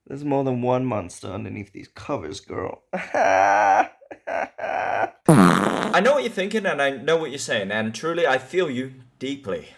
There's more than one monster underneath these covers, girl. I know what you're thinking and I know what you're saying, and truly I feel you deeply.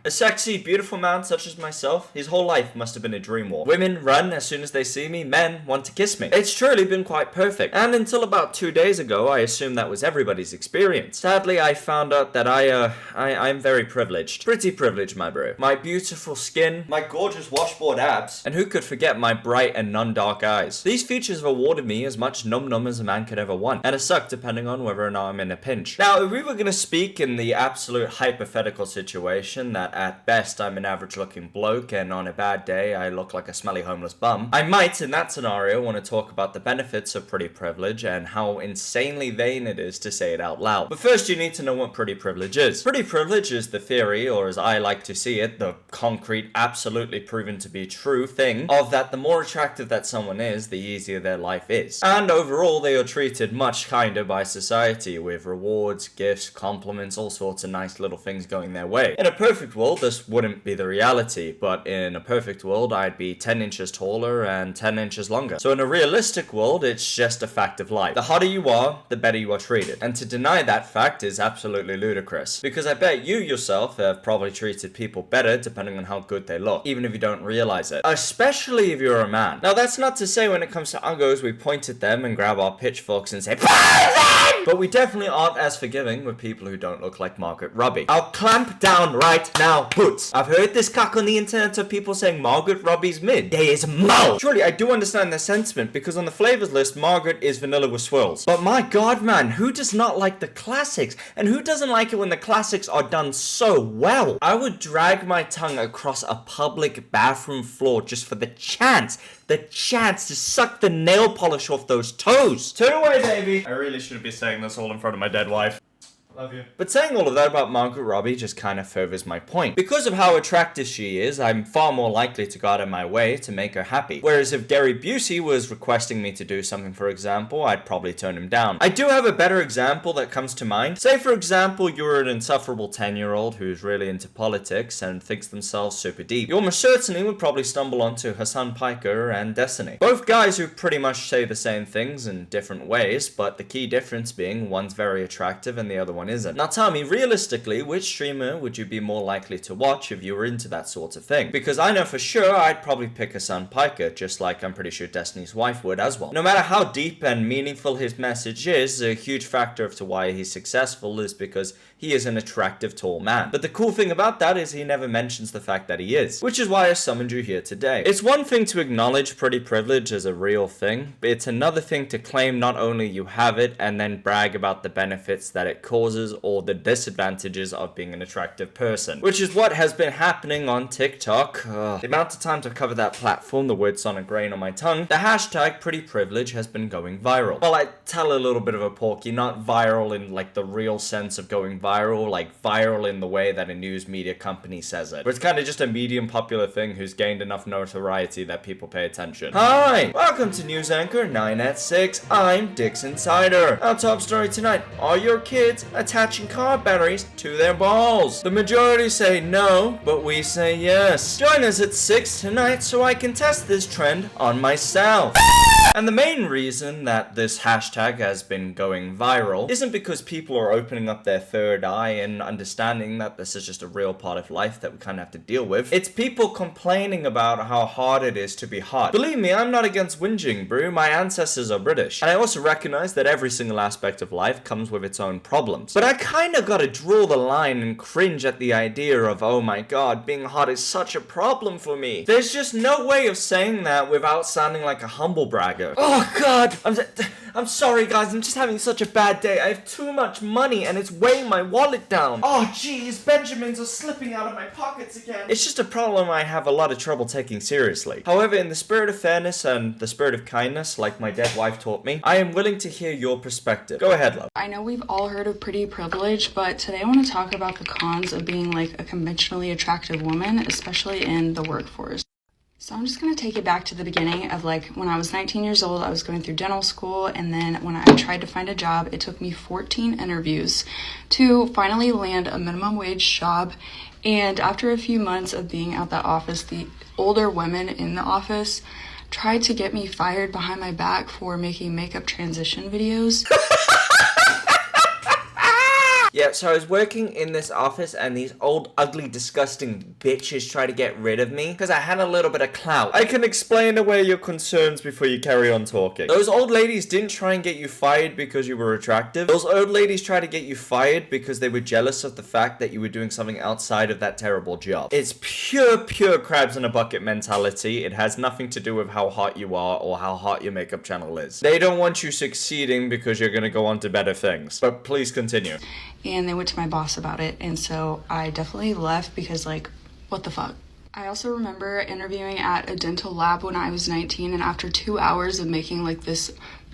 A sexy, beautiful man such as myself, his whole life must have been a dream walk. Women run as soon as they see me, men want to kiss me. It's truly been quite perfect, and until about 2 days ago, I assumed that was everybody's experience. Sadly, I found out that I'm very privileged. Pretty privileged, my bro. My beautiful skin, my gorgeous washboard abs, and who could forget my bright and non-dark eyes. These features have awarded me as much num-num as a man could ever want, and a suck depending on whether or not I'm in a pinch. Now, if we were gonna speak in the absolute hypothetical situation, that at best I'm an average looking bloke and on a bad day I look like a smelly homeless bum, I might in that scenario want to talk about the benefits of pretty privilege and how insanely vain it is to say it out loud. But first you need to know what pretty privilege is. Pretty privilege is the theory, or as I like to see it, the concrete, absolutely proven to be true thing of that the more attractive that someone is, the easier their life is. And overall they are treated much kinder by society with rewards, gifts, compliments, all sorts of nice little things going their way. In a perfect world, this wouldn't be the reality, but in a perfect world, I'd be 10 inches taller and 10 inches longer. So in a realistic world, it's just a fact of life. The hotter you are, the better you are treated. And to deny that fact is absolutely ludicrous, because I bet you yourself have probably treated people better depending on how good they look, even if you don't realize it. Especially if you're a man. Now that's not to say when it comes to uggos, we point at them and grab our pitchforks and say, but we definitely aren't as forgiving with people who don't look like Margaret Robbie. I'll clamp down right now, boots. I've heard this cock on the internet of people saying Margaret Robbie's mid. They is mo. Surely I do understand their sentiment, because on the flavors list, Margaret is vanilla with swirls. But my god, man, who does not like the classics? And who doesn't like it when the classics are done so well? I would drag my tongue across a public bathroom floor just for the chance to suck the nail polish off those toes. Turn away, baby. I really should be saying this all in front of my dead wife. Love you. But saying all of that about Margaret Robbie just kind of furthers my point. Because of how attractive she is, I'm far more likely to go out of my way to make her happy. Whereas if Gary Busey was requesting me to do something, for example, I'd probably turn him down. I do have a better example that comes to mind. Say, for example, you're an insufferable 10-year-old who's really into politics and thinks themselves super deep. You almost certainly would probably stumble onto Hassan Piker and Destiny. Both guys who pretty much say the same things in different ways, but the key difference being one's very attractive and the other one isn't. Now tell me, realistically, which streamer would you be more likely to watch if you were into that sort of thing? Because I know for sure I'd probably pick Hassan Piker, just like I'm pretty sure Destiny's wife would as well. No matter how deep and meaningful his message is, a huge factor as to why he's successful is because he is an attractive tall man. But the cool thing about that is he never mentions the fact that he is, which is why I summoned you here today. It's one thing to acknowledge pretty privilege as a real thing, but it's another thing to claim not only you have it and then brag about the benefits that it causes or the disadvantages of being an attractive person, which is what has been happening on TikTok. The amount of times I've covered that platform, the words on a grain on my tongue, the hashtag pretty privilege has been going viral. Well, I tell a little bit of a porky, not viral in like the real sense of going viral, like viral in the way that a news media company says it. But it's kind of just a medium popular thing who's gained enough notoriety that people pay attention. Hi, welcome to News Anchor 9 at 6. I'm Dix Insider. Our top story tonight, are your kids attaching car batteries to their balls? The majority say no, but we say yes. Join us at 6 tonight so I can test this trend on myself. And the main reason that this hashtag has been going viral isn't because people are opening up their third eye and understanding that this is just a real part of life that we kind of have to deal with. It's people complaining about how hard it is to be hot. Believe me, I'm not against whinging, bro. My ancestors are British. And I also recognize that every single aspect of life comes with its own problems. But I kind of gotta draw the line and cringe at the idea of, oh my god, being hot is such a problem for me. There's just no way of saying that without sounding like a humble bragger. Oh god, I'm sorry guys, I'm just having such a bad day. I have too much money and it's weighing my wallet down. Oh jeez, Benjamins are slipping out of my pockets again. It's just a problem I have a lot of trouble taking seriously. However, in the spirit of fairness and the spirit of kindness, like my dead wife taught me, I am willing to hear your perspective. Go ahead, love. I know we've all heard of pretty privilege, but today I want to talk about the cons of being like a conventionally attractive woman, especially in the workforce. So I'm just going to take it back to the beginning of like when I was 19 years old, I was going through dental school, and then when I tried to find a job, it took me 14 interviews to finally land a minimum wage job. And after a few months of being at that office, the older women in the office tried to get me fired behind my back for making makeup transition videos. Yeah, so I was working in this office and these old, ugly, disgusting bitches try to get rid of me because I had a little bit of clout. I can explain away your concerns before you carry on talking. Those old ladies didn't try and get you fired because you were attractive. Those old ladies tried to get you fired because they were jealous of the fact that you were doing something outside of that terrible job. It's pure crabs in a bucket mentality. It has nothing to do with how hot you are or how hot your makeup channel is. They don't want you succeeding because you're gonna go on to better things. But please continue. And they went to my boss about it, and so I definitely left because, like, what the fuck. I also remember interviewing at a dental lab when I was 19, and after 2 hours of making like this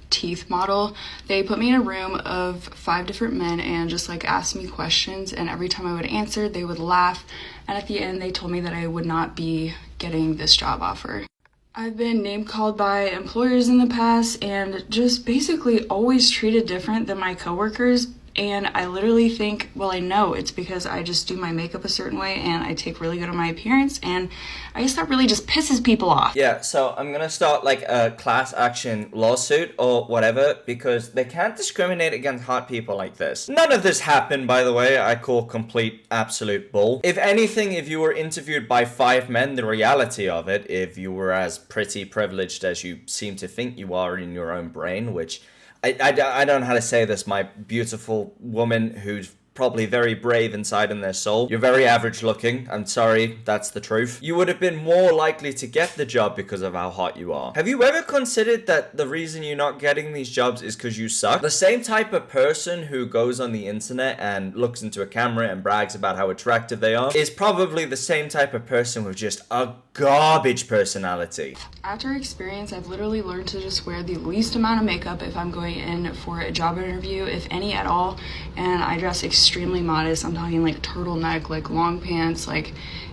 teeth model, they put me in a room of 5 different men and just like asked me questions, and every time I would answer they would laugh, and at the end they told me that I would not be getting this job offer. I've been name called by employers in the past and just basically always treated different than my coworkers. And I literally think, well, I know it's because I just do my makeup a certain way and I take really good on my appearance, and I guess that really just pisses people off. Yeah, so I'm gonna start like a class action lawsuit or whatever because they can't discriminate against hot people like this. None of this happened, by the way. I call complete absolute bull. If anything, if you were interviewed by 5 men, the reality of it, if you were as pretty privileged as you seem to think you are in your own brain, which I don't know how to say this, my beautiful woman who's probably very brave inside in their soul. You're very average looking. I'm sorry, that's the truth. You would have been more likely to get the job because of how hot you are. Have you ever considered that the reason you're not getting these jobs is because you suck? The same type of person who goes on the internet and looks into a camera and brags about how attractive they are is probably the same type of person with just a garbage personality. After experience, I've literally learned to just wear the least amount of makeup if I'm going in for a job interview, if any at all, and I dress extremely modest. I'm talking like turtleneck, like long pants, like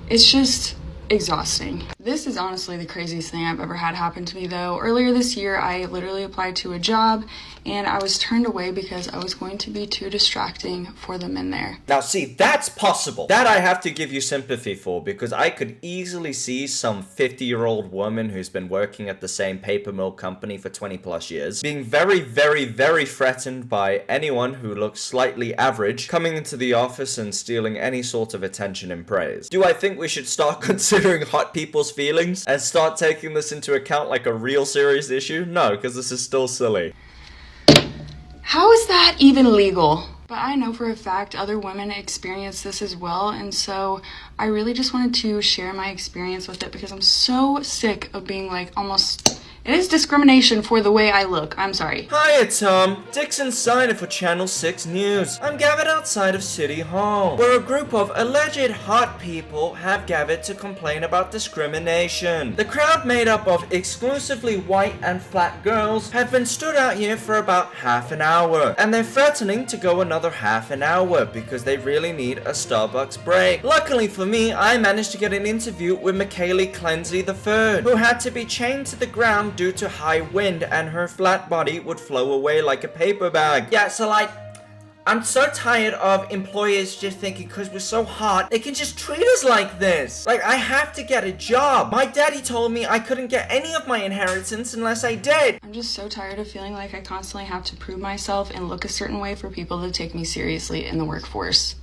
it's just exhausting. This is honestly the craziest thing I've ever had happen to me though. Earlier this year, I literally applied to a job and I was turned away because I was going to be too distracting for the men there. Now see, that's possible. That I have to give you sympathy for because I could easily see some 50-year-old woman who's been working at the same paper mill company for 20 plus years being very threatened by anyone who looks slightly average coming into the office and stealing any sort of attention and praise. Do I think we should start considering hot people's feelings and start taking this into account like a real serious issue? No, because this is still silly. How is that even legal? But I know for a fact other women experience this as well, and so I really just wanted to share my experience with it because I'm so sick of being like almost... It is discrimination for the way I look. I'm sorry. Hiya, Tom. Dixon signer for Channel 6 News. I'm gathered outside of City Hall, where a group of alleged hot people have gathered to complain about discrimination. The crowd, made up of exclusively white and flat girls, have been stood out here for about half an hour, and they're threatening to go another half an hour because they really need a Starbucks break. Luckily for me, I managed to get an interview with McKaylee Clensley III, who had to be chained to the ground due to high wind and her flat body would flow away like a paper bag. Yeah, so like, I'm so tired of employers just thinking because we're so hot, they can just treat us like this. Like, I have to get a job. My daddy told me I couldn't get any of my inheritance unless I did. I'm just so tired of feeling like I constantly have to prove myself and look a certain way for people to take me seriously in the workforce.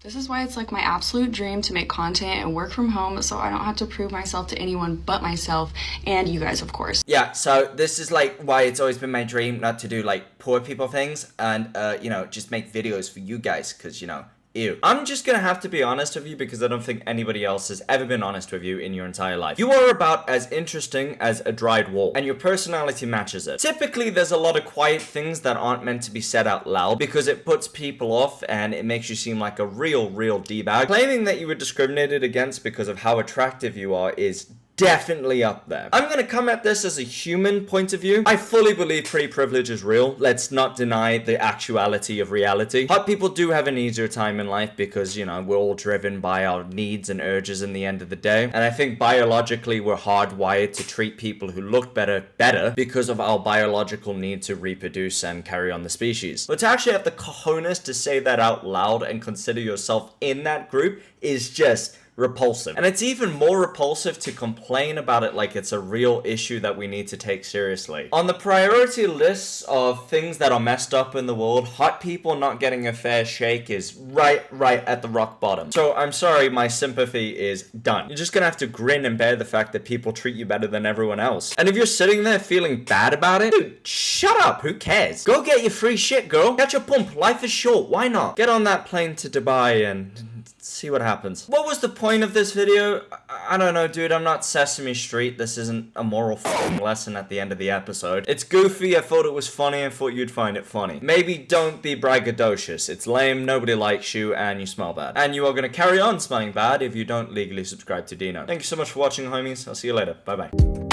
This is why it's like my absolute dream to make content and work from home so I don't have to prove myself to anyone but myself and you guys, of course. Yeah, so this is like why it's always been my dream not to do like poor people things and, you know, just make videos for you guys because, you know, ew. I'm just gonna have to be honest with you because I don't think anybody else has ever been honest with you in your entire life. You are about as interesting as a dried wall, and your personality matches it. Typically, there's a lot of quiet things that aren't meant to be said out loud because it puts people off and it makes you seem like a real D-bag. Claiming that you were discriminated against because of how attractive you are is definitely up there. I'm gonna come at this as a human point of view. I fully believe pretty privilege is real. Let's not deny the actuality of reality. Hot people do have an easier time in life because, you know, we're all driven by our needs and urges in the end of the day. And I think biologically we're hardwired to treat people who look better because of our biological need to reproduce and carry on the species. But to actually have the cojones to say that out loud and consider yourself in that group is just repulsive. And it's even more repulsive to complain about it like it's a real issue that we need to take seriously. On the priority list of things that are messed up in the world, hot people not getting a fair shake is right at the rock bottom. So I'm sorry, my sympathy is done. You're just gonna have to grin and bear the fact that people treat you better than everyone else. And if you're sitting there feeling bad about it, dude, shut up, who cares? Go get your free shit, girl. Catch a pump, life is short, why not? Get on that plane to Dubai and see what happens. What was the point of this video? I don't know, dude. I'm not Sesame Street. This isn't a moral lesson at the end of the episode. It's goofy. I thought it was funny. I thought you'd find it funny. Maybe don't be braggadocious. It's lame. Nobody likes you and you smell bad. And you are going to carry on smelling bad if you don't legally subscribe to Dino. Thank you so much for watching, homies. I'll see you later. Bye-bye.